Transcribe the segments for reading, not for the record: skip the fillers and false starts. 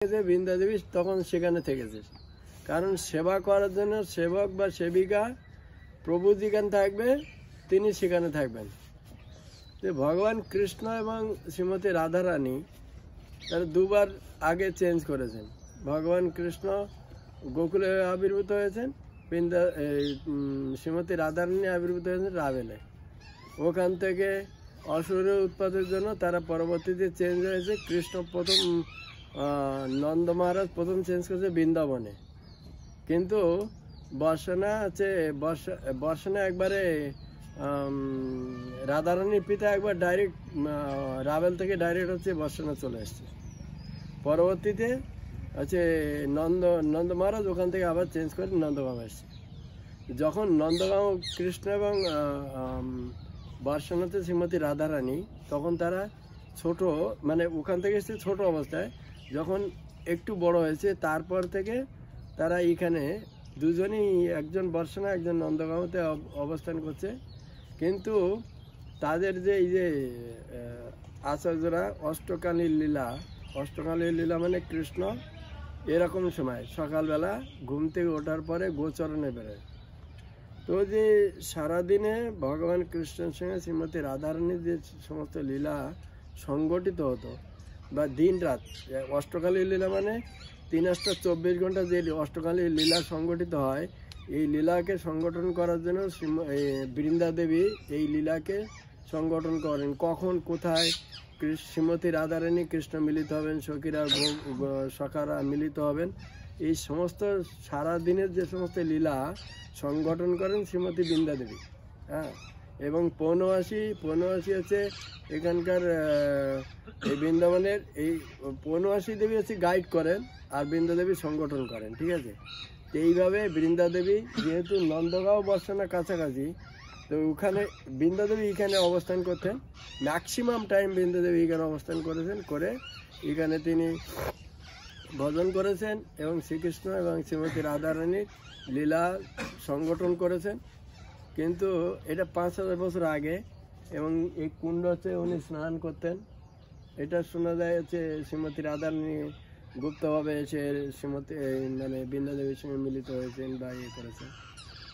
বৃন্দা দেবী তখন সেখানে থেকেছে, কারণ সেবা করার জন্য সেবক বা সেবিকা প্রভু যেখানে থাকবে তিনি সেখানে থাকবেন। যে ভগবান কৃষ্ণ এবং শ্রীমতী রাধারানী তারা দুবার আগে চেঞ্জ করেছেন। ভগবান কৃষ্ণ গোকুলে আবির্ভূত হয়েছেন, শ্রীমতী রাধারানী আবির্ভূত হয়েছেন রাভেলে। ওখান থেকে অসুরের উৎপাতের জন্য তারা পরবর্তীতে চেঞ্জ হয়েছে। কৃষ্ণ প্রথম নন্দ মহারাজ প্রথম চেঞ্জ করেছে বৃন্দাবনে, কিন্তু বর্ষণা বর্ষণা একবারে রাধারানীর পিতা একবার ডাইরেক্ট রাভেল থেকে ডাইরেক্ট হচ্ছে বর্ষণা চলে এসছে। পরবর্তীতে হচ্ছে নন্দ মহারাজ ওখান থেকে আবার চেঞ্জ করে নন্দগাঁও এসছে। যখন নন্দগাঁও কৃষ্ণ এবং বর্ষণাতে শ্রীমতী রাধারানী, তখন তারা ছোট, মানে ওখান থেকে এসছে ছোট অবস্থায়। যখন একটু বড় হয়েছে তারপর থেকে তারা এখানে দুজনই, একজন বর্ষণা একজন নন্দগাঁওতে অবস্থান করছে। কিন্তু তাদের যে এই যে আচার্যরা অষ্টকালীর লীলা মানে কৃষ্ণ এরকম সময় সকালবেলা ঘুম থেকে ওঠার পরে গোচরণে বেরোয়। তো যে সারাদিনে ভগবান কৃষ্ণের সঙ্গে শ্রীমতী রাধারানীর যে সমস্ত লীলা সংগঠিত হতো, বা দিন রাত অষ্টকালীর লীলা মানে 3/24 ঘন্টা যে অষ্টকালীর লীলা সংগঠিত হয়, এই লীলাকে সংগঠন করার জন্য বৃন্দা দেবী এই লীলাকে সংগঠন করেন। কখন কোথায় শ্রীমতী রাধারানী কৃষ্ণ মিলিত হবেন, সখারা মিলিত হবেন, এই সমস্ত সারা দিনের যে সমস্ত লীলা সংগঠন করেন শ্রীমতী বৃন্দা দেবী। হ্যাঁ, এবং পৌনমাসী হচ্ছে এখানকার এই বৃন্দাবনের এই পৌনমাসী দেবী হচ্ছে গাইড করেন, আর বৃন্দা দেবী সংগঠন করেন। ঠিক আছে, তো এইভাবে বৃন্দা দেবী যেহেতু নন্দগাঁও বর্ষণা কাছাকাছি, তো ওখানে বৃন্দা দেবী এখানে অবস্থান করতেন। ম্যাক্সিমাম টাইম বৃন্দা দেবী এখানে অবস্থান করেছেন, করে এখানে তিনি ভজন করেছেন এবং শ্রীকৃষ্ণ এবং শ্রীমতী রাধারানীর লীলা সংগঠন করেছেন। কিন্তু এটা 5000 বছর আগে, এবং এই কুণ্ড হচ্ছে উনি স্নান করতেন। এটা শোনা যায় হচ্ছে শ্রীমতী রাধারানী গুপ্তভাবে এসে শ্রীমতী মানে বৃন্দা দেবীর সঙ্গে মিলিত হয়েছেন বা ইয়ে করেছেন।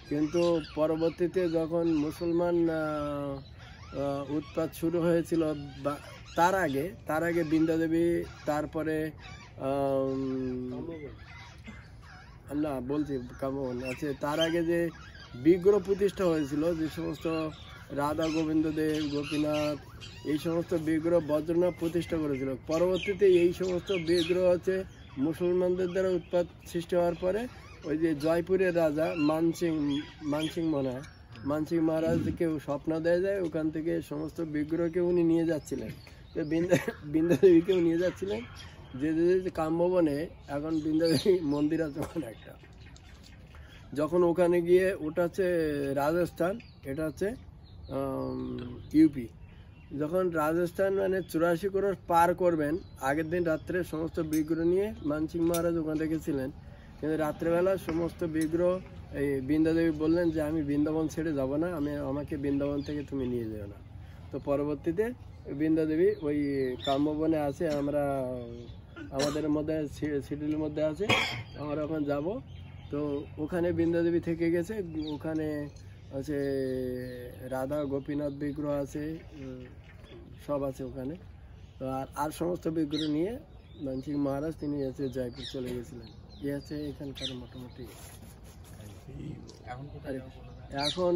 কিন্তু পরবর্তীতে যখন মুসলমান উৎপাত শুরু হয়েছিল, বা তার আগে বৃন্দা দেবী, তারপরে না বলছি কেমন আছে, তার আগে যে বিগ্রহ প্রতিষ্ঠা হয়েছিল, যে সমস্ত রাধা গোবিন্দ দেব, গোপীনাথ, এই সমস্ত বিগ্রহ বজ্রনাথ প্রতিষ্ঠা করেছিল। পরবর্তীতে এই সমস্ত বিগ্রহ হচ্ছে মুসলমানদের দ্বারা উৎপাত সৃষ্টি হওয়ার পরে ওই যে জয়পুরের রাজা মানসিং মহারাজকে স্বপ্ন দেয়া যায়, ওখান থেকে সমস্ত বিগ্রহকে উনি নিয়ে যাচ্ছিলেন, বৃন্দা দেবীকেও নিয়ে যাচ্ছিলেন। যে কামভবনে এখন বৃন্দা দেবী মন্দির আছে ওখানে একটা। যখন ওখানে গিয়ে, ওটা হচ্ছে রাজস্থান, এটা হচ্ছে ইউপি। যখন রাজস্থান মানে 84 ক্রোশ পার করবেন, আগের দিন রাত্রে সমস্ত বিগ্রহ নিয়ে মানসিং মহারাজ ওখান থেকে ছিলেন। কিন্তু রাত্রেবেলা সমস্ত বিগ্রহ, এই বৃন্দা দেবী বললেন যে আমি বৃন্দাবন ছেড়ে যাব না, আমাকে বৃন্দাবন থেকে তুমি নিয়ে যেও না। তো পরবর্তীতে বৃন্দা দেবী ওই কামভবনে আছে, আমাদের মধ্যে শিডিউলের মধ্যে আছে, আমরা ওখানে যাব। তো ওখানে বৃন্দা দেবী থেকে গেছে, ওখানে আছে রাধা গোপীনাথ বিগ্রহ আছে, সব আছে ওখানে। তো আর সমস্ত বিগ্রহ নিয়ে মানসিং মহারাজ তিনি আছে জয়পুর চলে গেছিলেন। এই আছে এখানকার মোটামুটি। এখন